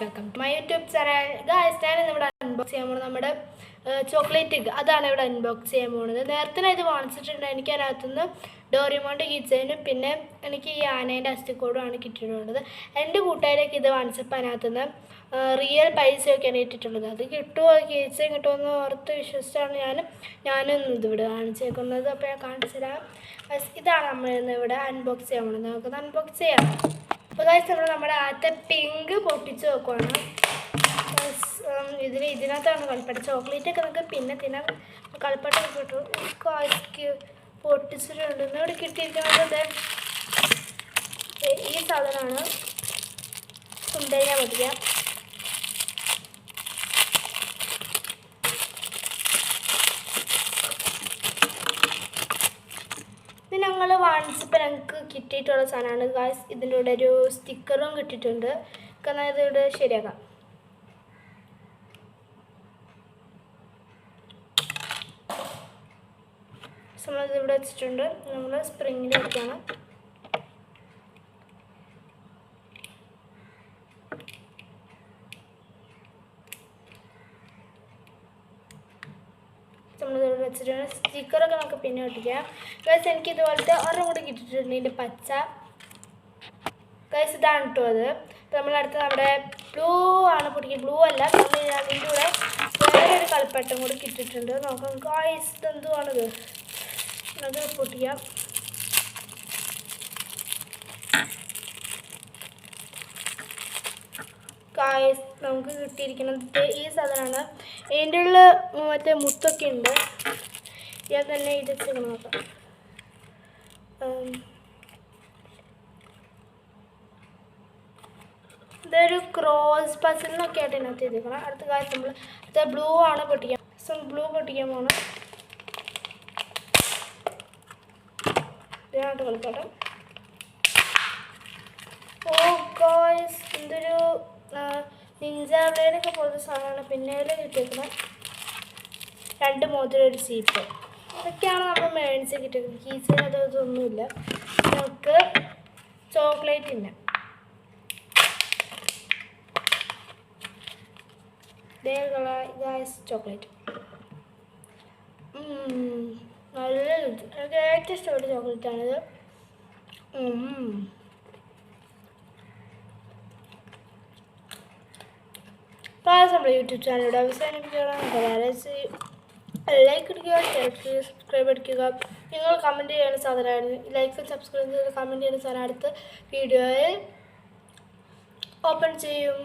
Welcome to my YouTube channel. Guys, ഞാൻ ഇവിടെ unbox ചെയ്യാൻ പോകുന്നത് നമ്മുടെ ചോക്ലേറ്റ് എഗ്. അതാണ് ഇവിടെ അൺബോക്സ് ചെയ്യാൻ പോകുന്നത്. നേരത്തെ ഞാൻ ഇത് വാങ്ങിച്ചിട്ടുണ്ട്. എനിക്ക് അതിനകത്തുനിന്ന് ഡോറിമോൻ്റെ കിച്ചനും പിന്നെ എനിക്ക് ഈ ആനേൻ്റെ അസ്ഥിക്കോടുമാണ് കിട്ടിയിട്ടുള്ളത്. എൻ്റെ കൂട്ടുകാരേക്ക് ഇത് വാങ്ങിച്ചപ്പോൾ അതിനകത്തുനിന്ന് റിയൽ പൈസയൊക്കെയാണ് ഇട്ടിട്ടുള്ളത്. അത് കിട്ടുമോ കിച്ചൻ കിട്ടുമെന്ന് ഓർത്ത് വിശ്വസിച്ചാണ് ഞാനും ഇതിവിടെ കാണിച്ചേക്കുന്നത്. അപ്പോൾ ഞാൻ കാണിച്ചു തരാം. ഇതാണ് നമ്മൾ ഇന്ന് ഇവിടെ അൺബോക്സ് ചെയ്യാൻ പോകുന്നത്. നമുക്കത് അൺബോക്സ് ചെയ്യാം. അപ്പോൾ ഗൈസ്, നമ്മുടെ ആദ്യത്തെ പിങ്ക് പൊട്ടിച്ച് നോക്കുവാണ്. ഇതിനകത്താണ് കളിപ്പട്ട. ചോക്ലേറ്റൊക്കെ നമുക്ക് പിന്നെ തിന്നാൻ കളിപ്പട്ടൊക്കെ കിട്ടും. പൊട്ടിച്ചിട്ടുണ്ട്. ഇവിടെ കിട്ടിയിരിക്കുന്നത് ഈ സാധനമാണ്. സുന്ദരിനെ പൊട്ടിക്കാം. ഇത് ഞങ്ങൾ വാങ്ങിച്ചപ്പോൾ ഞങ്ങൾക്ക് കിട്ടിയിട്ടുള്ള സാധനമാണ് ഗായ്സ്. ഇതിൻ്റെ കൂടെ ഒരു സ്റ്റിക്കറും കിട്ടിയിട്ടുണ്ട്. കാരണം ഇതിവിടെ ശരിയാക്കാം. നമ്മളിത് ഇവിടെ വെച്ചിട്ടുണ്ട്. നമ്മൾ സ്പ്രിങ്ങിൽ വെക്കുകയാണ്. നമ്മളിവിടെ വെച്ചിട്ടുണ്ട്. സ്റ്റിക്കറൊക്കെ നമുക്ക് പിന്നെ ഒട്ടിക്കാം. ഗൈസ്, എനിക്ക് ഇതുപോലത്തെ ഒരെണ്ണം കൂടി കിട്ടിയിട്ടുണ്ട്. ഇതിൻ്റെ പച്ച. ഗൈസ്, ഇതാണ് കേട്ടോ അത്. നമ്മളടുത്ത് നമ്മുടെ ബ്ലൂ ആണ് പൊട്ടിക്കുക. ബ്ലൂ അല്ല, നമ്മൾ അതിൻ്റെ കൂടെ വേറൊരു കളിപ്പട്ടം കൂടി കിട്ടിയിട്ടുണ്ട്. നോക്കാം ഗൈസ്, ഇതെന്തുവാണിത്. അത് പൊട്ടിക്കാം. ഗൈസ്, നമുക്ക് കിട്ടിയിരിക്കുന്നത് ഈ സാധനമാണ്. ഇതിൻ്റെ ഉള്ള മറ്റേ മുത്തൊക്കെ ഉണ്ട്. ഞാൻ തന്നെ ഇത് ചെയ്യണം. നോക്കാം. ഇതൊരു ക്രോസ് പസിലിനൊക്കെ ആയിട്ട് ഇതിനകത്ത് ചെയ്തിരിക്കണം. അടുത്ത കാര്യം നമ്മൾ ഇത് ബ്ലൂ ആണ് പൊട്ടിക്കാൻ. ബ്ലൂ പൊട്ടിക്കാൻ പോകണം. ഇതിനകത്ത് കളിക്കട്ടെ. ഓ ഗോയ്സ്, ഇതൊരു നിഞ്ച ബ്ലേഡൊക്കെ പോലത്തെ സാധനമാണ്. പിന്നെ കിട്ടിയിരിക്കണം 2 മോതിരം, ഒരു സീപ്പ്. ഇതൊക്കെയാണ് നമ്മൾ മേടിച്ച് കിട്ടിയത്. കീസിന് അതൊന്നുമില്ല. നമുക്ക് ചോക്ലേറ്റിന് ചോക്ലേറ്റ് നല്ല എനിക്ക് ഏറ്റവും ഇഷ്ടപ്പെട്ട ചോക്ലേറ്റാണിത്. ക്ലാസ് നമ്മുടെ യൂട്യൂബ് ചാനലിലൂടെ അവസാനിപ്പിക്കുകയാണ്. ലൈക്ക് അടിക്കുക, ഷെയർ ചെയ്യുക, സബ്സ്ക്രൈബ് അടിക്കുക. നിങ്ങൾ കമൻറ്റ് ചെയ്യുന്ന സാധനമാണ്. ലൈക്ക് സബ്സ്ക്രൈബ് ചെയ്ത് കമൻറ്റ് ചെയ്യുന്ന സാധനം അടുത്ത വീഡിയോയിൽ ഓപ്പൺ ചെയ്യും.